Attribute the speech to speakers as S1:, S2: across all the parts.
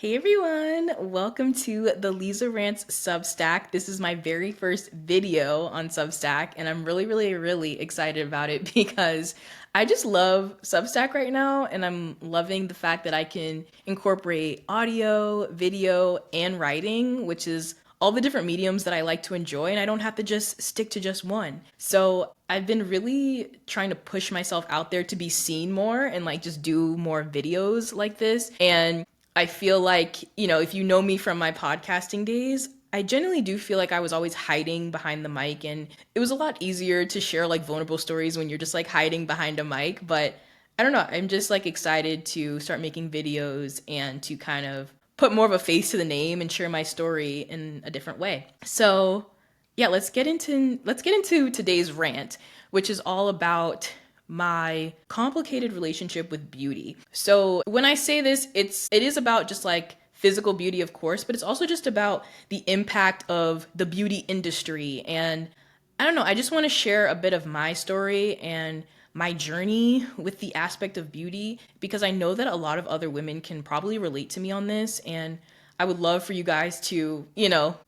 S1: Hey everyone, welcome to the Lisa Rants Substack. This is my very first video on Substack, and I'm really excited about it because I just love Substack right now, and I'm loving the fact that I can incorporate audio, video, and writing, which is all the different mediums that I like to enjoy, and I don't have to just stick to just one. So I've been really trying to push myself out there to be seen more and like just do more videos like this. And I feel like, if you know me from my podcasting days, I genuinely do feel like I was always hiding behind the mic, and it was a lot easier to share like vulnerable stories when you're just like hiding behind a mic. But I don't know, I'm just like excited to start making videos and to kind of put more of a face to the name and share my story in a different way. So yeah, let's get into today's rant, which is all about my complicated relationship with beauty. So when I say this, it is about just like physical beauty, of course, but it's also just about the impact of the beauty industry. And I don't know, I just want to share a bit of my story and my journey with the aspect of beauty because I know that a lot of other women can probably relate to me on this. And I would love for you guys to,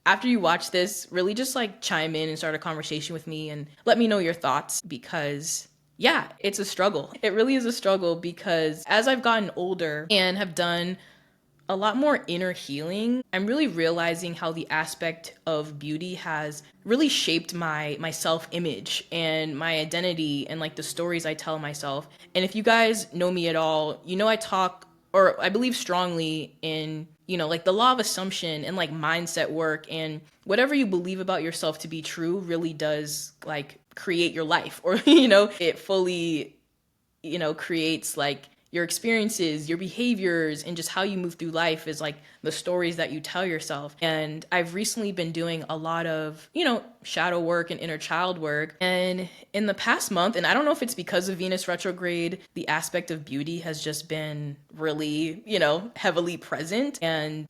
S1: after you watch this, really just like chime in and start a conversation with me and let me know your thoughts because yeah, it's a struggle. It really is a struggle because as I've gotten older and have done a lot more inner healing, I'm really realizing how the aspect of beauty has really shaped my self-image and my identity and like the stories I tell myself. And if you guys know me at all, I talk or I believe strongly in, like the law of assumption and like mindset work, and whatever you believe about yourself to be true really does like create your life, or it fully creates like your experiences, your behaviors, and just how you move through life is like the stories that you tell yourself. And I've recently been doing a lot of, shadow work and inner child work. And in the past month, and I don't know if it's because of Venus retrograde, the aspect of beauty has just been really, heavily present. And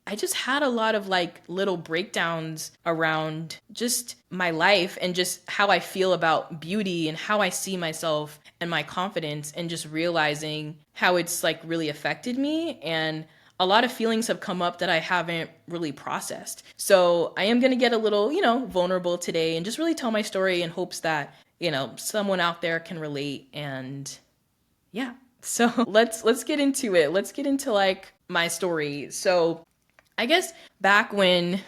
S1: I just had a lot of like little breakdowns around just my life and just how I feel about beauty and how I see myself and my confidence, and just realizing how it's like really affected me. And a lot of feelings have come up that I haven't really processed. So I am going to get a little, vulnerable today and just really tell my story in hopes that, someone out there can relate. And yeah, so let's get into it. Let's get into like my story. So I guess back when,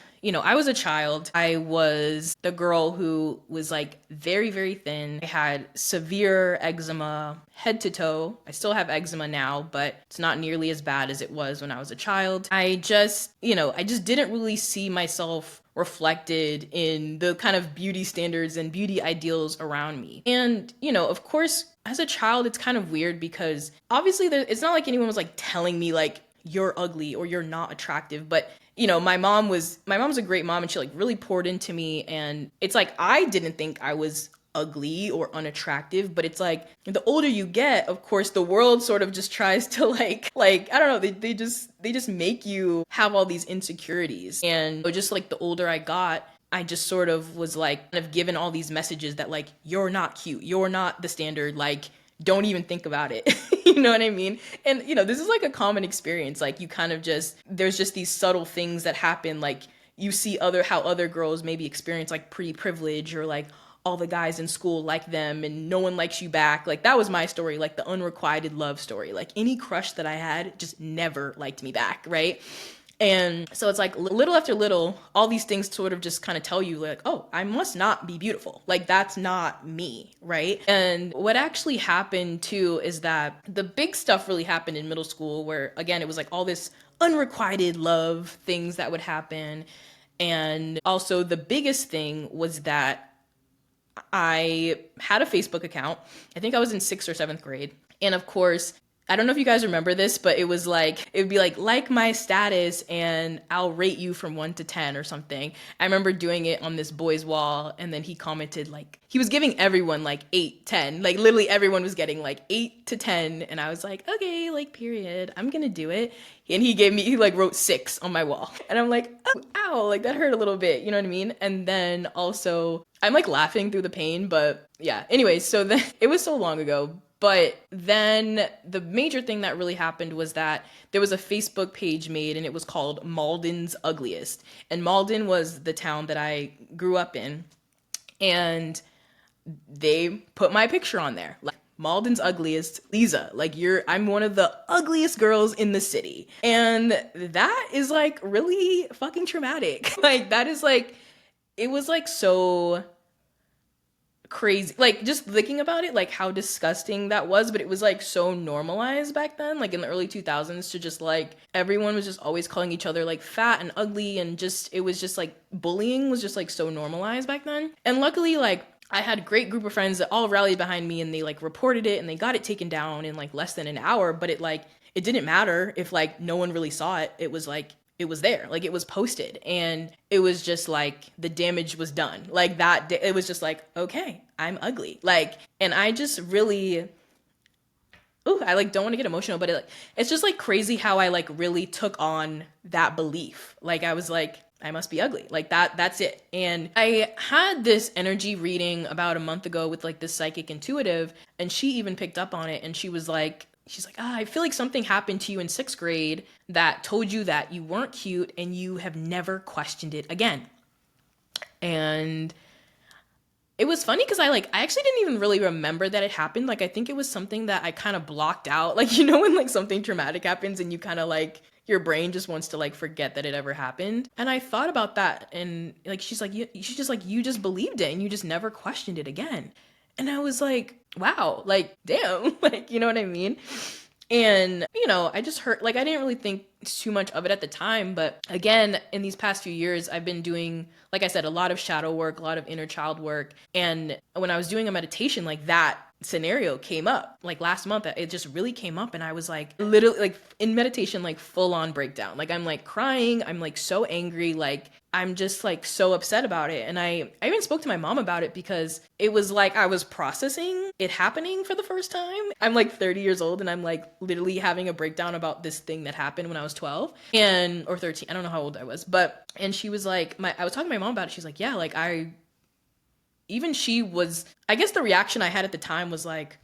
S1: I was a child, I was the girl who was like very thin. I had severe eczema head to toe. I still have eczema now, but it's not nearly as bad as it was when I was a child. I just didn't really see myself reflected in the kind of beauty standards and beauty ideals around me. And, of course, as a child, it's kind of weird because obviously it's not like anyone was like telling me like, you're ugly or you're not attractive. But, my mom's a great mom, and she like really poured into me. And it's like, I didn't think I was ugly or unattractive, but it's like the older you get, of course, the world sort of just tries to like, I don't know, they just make you have all these insecurities. And just like the older I got, I just sort of was like kind of given all these messages that like, you're not cute, you're not the standard, like, don't even think about it. You know what I mean? And, this is like a common experience. Like you kind of there's just these subtle things that happen. Like you see how other girls maybe experience like pretty privilege, or like all the guys in school like them and no one likes you back. Like that was my story, like the unrequited love story. Like any crush that I had just never liked me back, right? And so it's like little after little, all these things sort of just kind of tell you like, oh, I must not be beautiful. Like that's not me, right? And what actually happened too is that the big stuff really happened in middle school, where again, it was like all this unrequited love things that would happen. And also the biggest thing was that I had a Facebook account. I think I was in 6th or 7th grade. And of course, I don't know if you guys remember this, but it would be like my status and I'll rate you from 1 to 10 or something. I remember doing it on this boy's wall, and then he commented like, he was giving everyone like 8, 10, like literally everyone was getting like 8 to 10. And I was like, okay, like period, I'm gonna do it. And he like wrote 6 on my wall. And I'm like, oh, ow, like that hurt a little bit. You know what I mean? And then also I'm like laughing through the pain, but yeah. Anyways, so then it was so long ago. But then the major thing that really happened was that there was a Facebook page made, and it was called Malden's Ugliest. And Malden was the town that I grew up in. And they put my picture on there. Like, Malden's Ugliest, Lisa, like, I'm one of the ugliest girls in the city. And that is like really fucking traumatic. Like, that is like, it was like so crazy, like, just thinking about it, like how disgusting that was. But it was like so normalized back then, like in the early 2000s, to just like everyone was just always calling each other like fat and ugly, and just it was just like bullying was just like so normalized back then. And luckily, like, I had a great group of friends that all rallied behind me, and they like reported it, and they got it taken down in like less than an hour. But it didn't matter if like no one really saw it. It was like, it was there, like it was posted, and it was just like the damage was done. Like that, it was just like, okay, I'm ugly. Like, and I just really, ooh, I like don't want to get emotional, but it's just like crazy how I like really took on that belief. Like, I was like, I must be ugly. Like that's it. And I had this energy reading about a month ago with like this psychic intuitive, and she even picked up on it, and she's like, I feel like something happened to you in 6th grade that told you that you weren't cute, and you have never questioned it again. And it was funny because I actually didn't even really remember that it happened. Like, I think it was something that I kind of blocked out. Like, you know, when like something traumatic happens and you kind of like, your brain just wants to like forget that it ever happened. And I thought about that, and like, she's just like, you just believed it and you just never questioned it again. And I was like, wow, like, damn, like, you know what I mean? And, you know, I just heard, like, I didn't really think too much of it at the time. But again, in these past few years, I've been doing, like I said, a lot of shadow work, a lot of inner child work. And when I was doing a meditation, like, that scenario came up. Like, last month, it just really came up. And I was like, literally, like, in meditation, like, full on breakdown. Like, I'm like crying. I'm like so angry. Like, I'm just like so upset about it. And I even spoke to my mom about it, because it was like I was processing it happening for the first time. I'm like 30 years old, and I'm like literally having a breakdown about this thing that happened when I was 12 or 13. I don't know how old I was, and she was like, I was talking to my mom about it. She's like, yeah, like she was, I guess the reaction I had at the time was like,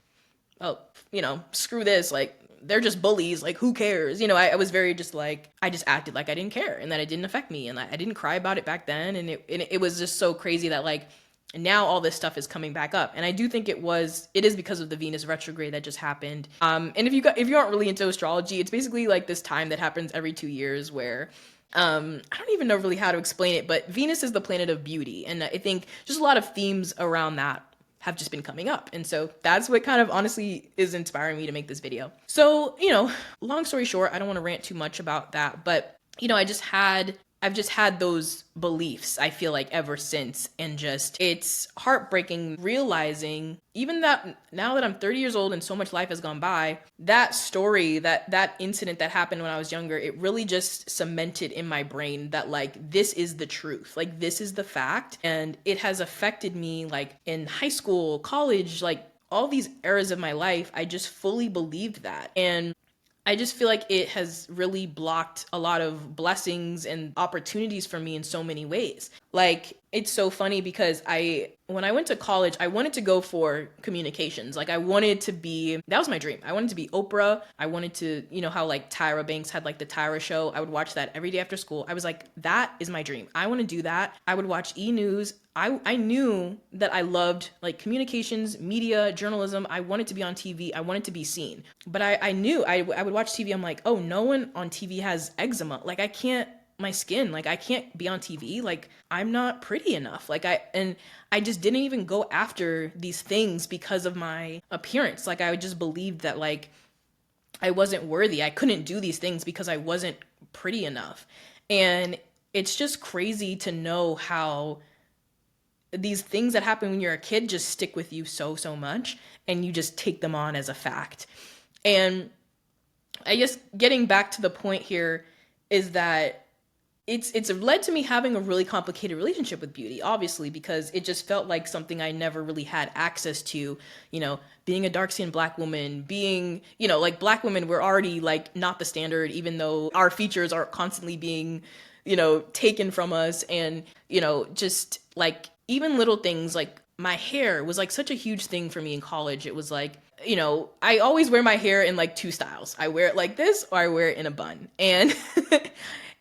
S1: oh, you know, screw this. Like, they're just bullies. Like, who cares? You know, I was very just like, I just acted like I didn't care, and that it didn't affect me. And I didn't cry about it back then. And it was just so crazy that like, now all this stuff is coming back up. And I do think it is because of the Venus retrograde that just happened. And if you aren't really into astrology, it's basically like this time that happens every 2 years where, I don't even know really how to explain it, but Venus is the planet of beauty. And I think just a lot of themes around that have just been coming up. And so that's what kind of honestly is inspiring me to make this video. So, you know, long story short, I don't want to rant too much about that, but, you know, I've just had those beliefs, I feel like, ever since. And just, it's heartbreaking realizing, even that now that I'm 30 years old and so much life has gone by, that story, that incident that happened when I was younger, it really just cemented in my brain that like, this is the truth. Like, this is the fact. And it has affected me like in high school, college, like all these eras of my life. I just fully believed that. And I just feel like it has really blocked a lot of blessings and opportunities for me in so many ways. Like, it's so funny because when I went to college, I wanted to go for communications. Like, that was my dream. I wanted to be Oprah. I wanted to, you know how like Tyra Banks had like the Tyra show. I would watch that every day after school. I was like, that is my dream. I want to do that. I would watch E! News. I knew that I loved like communications, media, journalism. I wanted to be on TV. I wanted to be seen. But I knew I would watch TV. I'm like, oh, no one on TV has eczema. Like, I can't be on TV. Like, I'm not pretty enough. Like, I just didn't even go after these things because of my appearance. Like, I just believed that like I wasn't worthy. I couldn't do these things because I wasn't pretty enough. And it's just crazy to know how these things that happen when you're a kid just stick with you so much, and you just take them on as a fact. And I guess getting back to the point here is that it's led to me having a really complicated relationship with beauty, obviously, because it just felt like something I never really had access to. You know, being a dark-skinned Black woman, being, you know, like, Black women were already like not the standard, even though our features are constantly being, you know, taken from us. And, you know, just like even little things like my hair was like such a huge thing for me in college. It was like, I always wear my hair in like two styles. I wear it like this or I wear it in a bun. And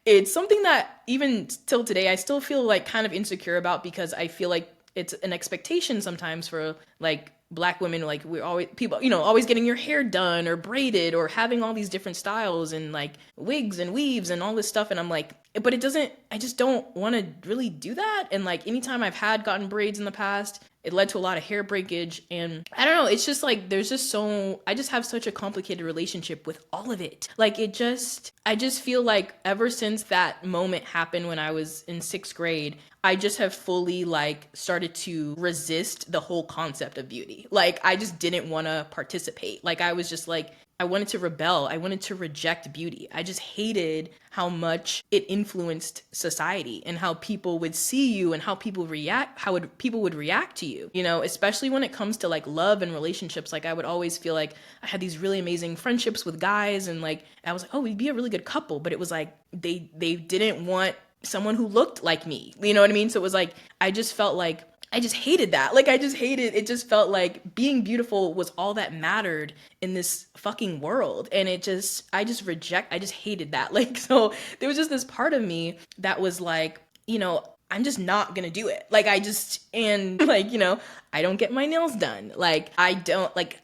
S1: it's something that even till today I still feel like kind of insecure about, because I feel like it's an expectation sometimes for like black women. Like we're always people, always getting your hair done or braided or having all these different styles and like wigs and weaves and all this stuff. And I'm like, but I just don't want to really do that. And like anytime I've had gotten braids in the past, it led to a lot of hair breakage. And I don't know, it's just like I just have such a complicated relationship with all of it. Like I just feel like ever since that moment happened when I was in 6th grade, I just have fully like started to resist the whole concept of beauty. Like I just didn't want to participate. Like I was just like, I wanted to rebel. I wanted to reject beauty. I just hated how much it influenced society and how people would see you and how people people would react to you, especially when it comes to like love and relationships. Like I would always feel like I had these really amazing friendships with guys, and like I was like, oh, we'd be a really good couple, but it was like they didn't want someone who looked like me. You know what I mean? So it was like I just felt like I just hated that. Like it just felt like being beautiful was all that mattered in this fucking world. And I just hated that. Like, so there was just this part of me that was like, I'm just not gonna do it. Like and like, I don't get my nails done. Like I don't like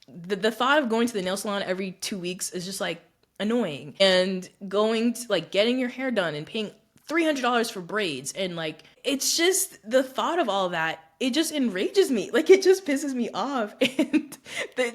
S1: the thought of going to the nail salon every 2 weeks is just like annoying. And going to like getting your hair done and paying $300 for braids, and like it's just the thought of all that, it just enrages me. Like it just pisses me off. And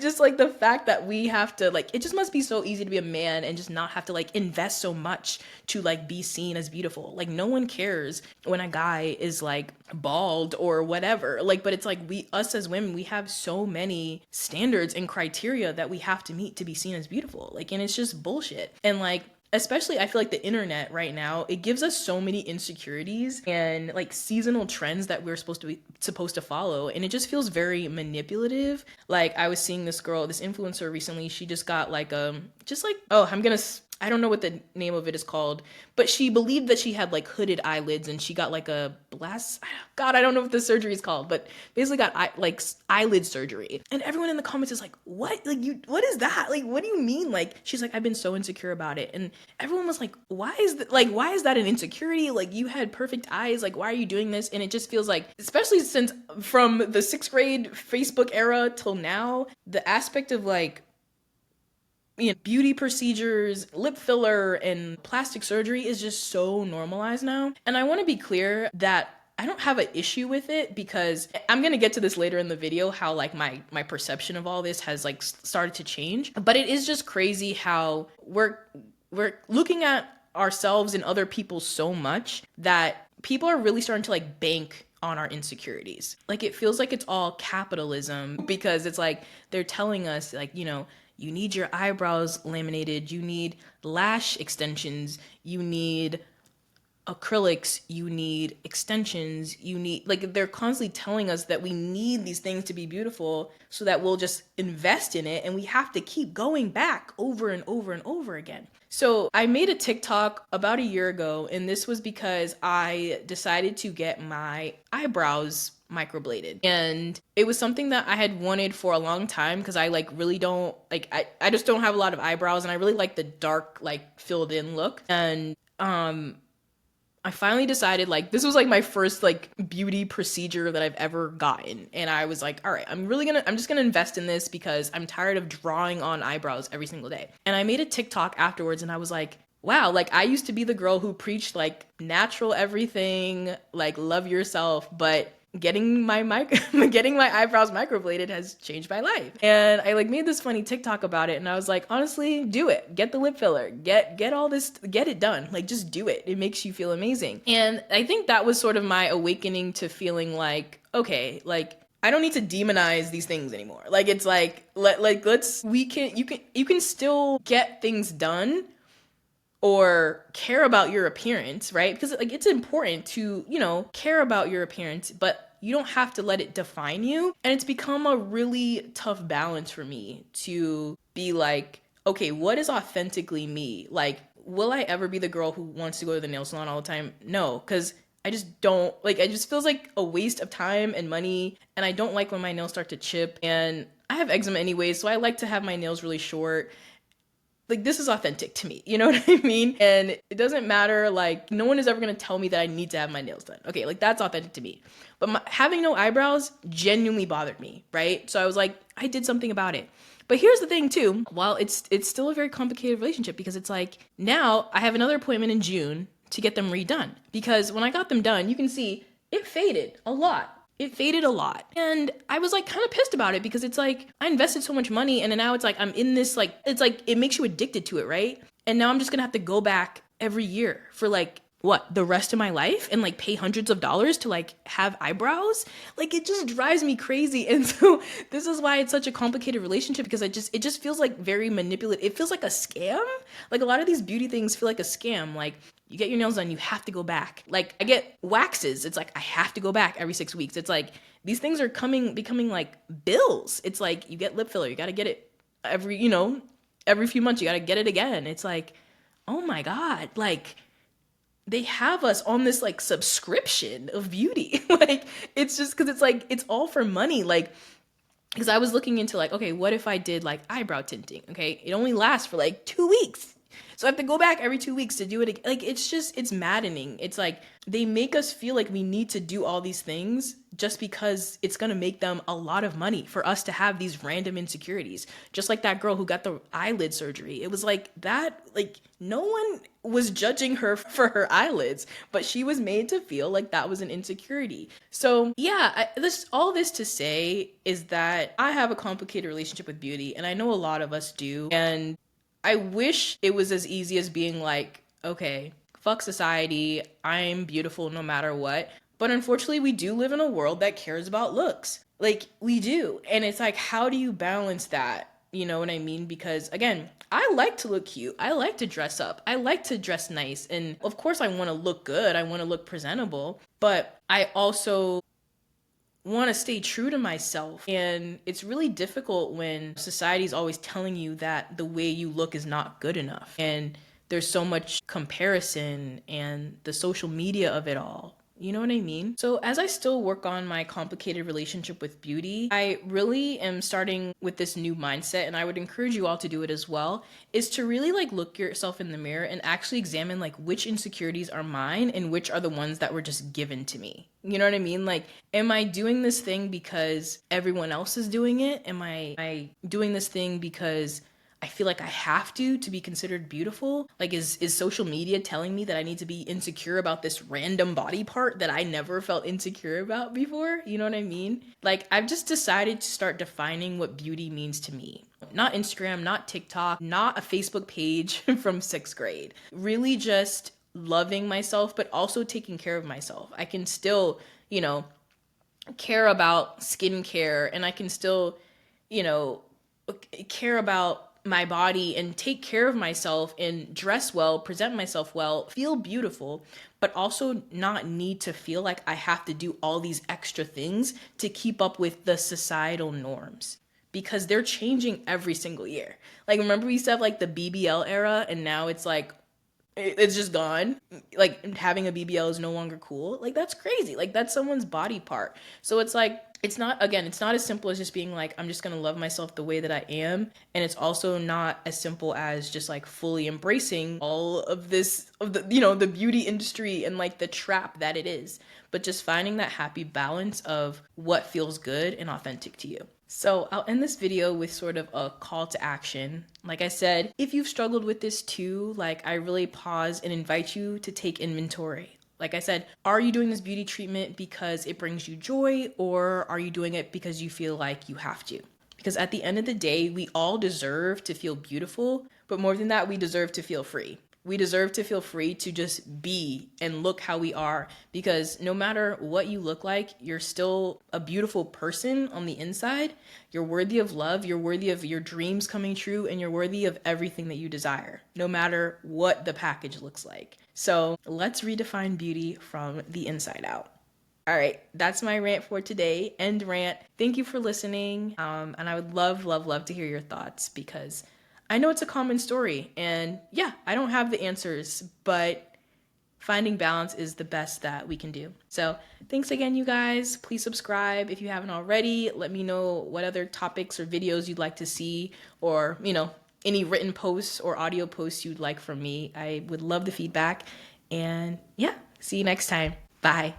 S1: just like the fact that we have to like, it just must be so easy to be a man and just not have to like invest so much to like be seen as beautiful. Like no one cares when a guy is like bald or whatever. Like, but it's like us as women, we have so many standards and criteria that we have to meet to be seen as beautiful. Like, and it's just bullshit. And like, especially I feel like the internet right now, it gives us so many insecurities and like seasonal trends that we're supposed to follow, and it just feels very manipulative. Like I was seeing this influencer recently, she just got like I don't know what the name of it is called, but she believed that she had like hooded eyelids, and she got like a God, I don't know what the surgery is called, but basically got eyelid surgery. And everyone in the comments is like, what? Like what is that? Like, what do you mean? Like, she's like, I've been so insecure about it. And everyone was like, why is that an insecurity? Like you had perfect eyes. Like, why are you doing this? And it just feels like, especially since from the 6th grade Facebook era till now, the aspect of like, beauty procedures, lip filler, and plastic surgery is just so normalized now. And I want to be clear that I don't have an issue with it, because I'm going to get to this later in the video, how like my perception of all this has like started to change. But it is just crazy how we're looking at ourselves and other people so much that people are really starting to like bank on our insecurities. Like it feels like it's all capitalism, because it's like they're telling us like, you need your eyebrows laminated, you need lash extensions, you need acrylics, you need extensions, you need, like, they're constantly telling us that we need these things to be beautiful, so that we'll just invest in it, and we have to keep going back over and over and over again. So I made a TikTok about a year ago, and this was because I decided to get my eyebrows microbladed, and it was something that I had wanted for a long time, because I like really don't like, I just don't have a lot of eyebrows, and I really like the dark, like filled in look. And I finally decided, like, this was like my first like beauty procedure that I've ever gotten. And I was like, all right, I'm just gonna invest in this, because I'm tired of drawing on eyebrows every single day. And I made a TikTok afterwards, and I was like, wow, like I used to be the girl who preached like natural everything, like love yourself, but getting my eyebrows microbladed has changed my life. And I like made this funny TikTok about it, and I was like, honestly, do it. Get the lip filler. Get all this, get it done. Like, just do it. It makes you feel amazing. And I think that was sort of my awakening to feeling like, okay, like I don't need to demonize these things anymore. Like, it's like you can still get things done or care about your appearance, right? Because like it's important to, care about your appearance, but you don't have to let it define you. And it's become a really tough balance for me to be like, okay, what is authentically me? Like, will I ever be the girl who wants to go to the nail salon all the time? No, because I just don't, like, it just feels like a waste of time and money, and I don't like when my nails start to chip, and I have eczema anyways, so I like to have my nails really short. Like, this is authentic to me, you know what I mean? And it doesn't matter, like, no one is ever gonna tell me that I need to have my nails done. Okay, like, that's authentic to me. But having no eyebrows genuinely bothered me, right? So I was like, I did something about it. But here's the thing too, while it's still a very complicated relationship, because it's like, now I have another appointment in June to get them redone. Because when I got them done, you can see it faded a lot. It faded a lot. And I was like kind of pissed about it, because it's like I invested so much money, and then now it's like I'm in this, like, it's like it makes you addicted to it, right? And now I'm just gonna have to go back every year for like what, the rest of my life, and like pay hundreds of dollars to like have eyebrows. Like, it just drives me crazy. And so this is why it's such a complicated relationship, because it just feels like very manipulative. It feels like a scam. Like, a lot of these beauty things feel like a scam. Like, you get your nails done, you have to go back. Like, I get waxes, it's like I have to go back every 6 weeks. It's like these things are becoming like bills. It's like you get lip filler, you got to get it every, every few months, you got to get it again. It's like, oh my God, like, they have us on this like subscription of beauty. Like, it's just because it's like, it's all for money. Like, because I was looking into like, okay, what if I did like eyebrow tinting? Okay, it only lasts for like 2 weeks. So I have to go back every 2 weeks to do it again. Like, it's maddening. It's like they make us feel like we need to do all these things just because it's gonna make them a lot of money for us to have these random insecurities. Just like that girl who got the eyelid surgery. It was like that, like, no one was judging her for her eyelids, but she was made to feel like that was an insecurity. So yeah, all this to say is that I have a complicated relationship with beauty, and I know a lot of us do. And I wish it was as easy as being like, okay, fuck society, I'm beautiful no matter what. But unfortunately, we do live in a world that cares about looks. Like, we do. And it's like, how do you balance that? You know what I mean? Because again, I like to look cute. I like to dress up. I like to dress nice. And of course, I want to look good. I want to look presentable. But I also want to stay true to myself. And it's really difficult when society is always telling you that the way you look is not good enough. And there's so much comparison and the social media of it all. You know what I mean? So as I still work on my complicated relationship with beauty, I really am starting with this new mindset, and I would encourage you all to do it as well, is to really like look yourself in the mirror and actually examine like which insecurities are mine and which are the ones that were just given to me. You know what I mean? Like, am I doing this thing because everyone else is doing it? Am I doing this thing because I feel like I have to be considered beautiful? Like, is social media telling me that I need to be insecure about this random body part that I never felt insecure about before? You know what I mean? Like, I've just decided to start defining what beauty means to me. Not Instagram, not TikTok, not a Facebook page from 6th grade. Really just loving myself, but also taking care of myself. I can still, care about skincare, and I can still, care about my body and take care of myself and dress well, present myself well, feel beautiful, but also not need to feel like I have to do all these extra things to keep up with the societal norms, because they're changing every single year. Like, remember we used to have like the BBL era, and now it's like, it's just gone. Like, having a BBL is no longer cool. Like, that's crazy. Like, that's someone's body part. So it's like, it's not as simple as just being like, I'm just gonna love myself the way that I am. And it's also not as simple as just like fully embracing all of this, of the, the beauty industry and like the trap that it is. But just finding that happy balance of what feels good and authentic to you. So I'll end this video with sort of a call to action. Like I said, if you've struggled with this too, like, I really pause and invite you to take inventory. Like I said, are you doing this beauty treatment because it brings you joy, or are you doing it because you feel like you have to? Because at the end of the day, we all deserve to feel beautiful, but more than that, we deserve to feel free. We deserve to feel free to just be and look how we are, because no matter what you look like, you're still a beautiful person on the inside. You're worthy of love, you're worthy of your dreams coming true, and you're worthy of everything that you desire, no matter what the package looks like. So let's redefine beauty from the inside out. All right, that's my rant for today. End rant. Thank you for listening. And I would love, love, love to hear your thoughts, because I know it's a common story, and yeah, I don't have the answers, but finding balance is the best that we can do. So thanks again, you guys. Please subscribe if you haven't already. Let me know what other topics or videos you'd like to see, or, any written posts or audio posts you'd like from me. I would love the feedback. And yeah, see you next time. Bye.